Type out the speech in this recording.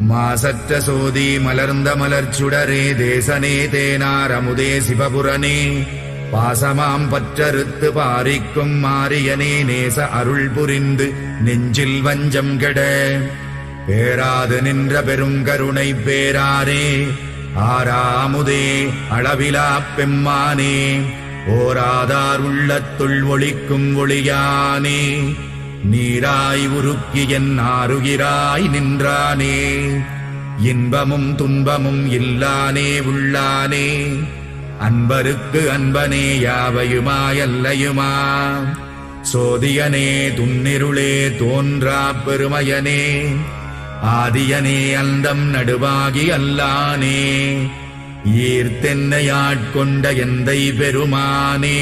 மாசற்ற சோதி மலர்ந்த மலர்ச்சுடரே தேசனே தேனார் அமுதே சிவபுரனே பாசமாம் பற்றறுத்து பாரிக்கும் மாரியனே நேச அருள் புரிந்து நெஞ்சில் வஞ்சம் கெட பேராது நின்ற பெருங்கருணை பேராரே ஆராமுதே அளவிலா பெம்மானே ஓராதார் உள்ளத்துள் ஒளிக்கும் ஒளியானே நீராய் உருக்கி என் ஆருகிறாய் நின்றானே இன்பமும் துன்பமும் இல்லானே உள்ளானே அன்பருக்கு அன்பனே யாவையுமாயல்லையுமா சோதியனே துன்னிருளே தோன்றா பெருமையனே ஆதியனே அந்தம் நடுவாகி அல்லானே ஈர்த்தென்னையாட்கொண்ட எந்தை பெருமானே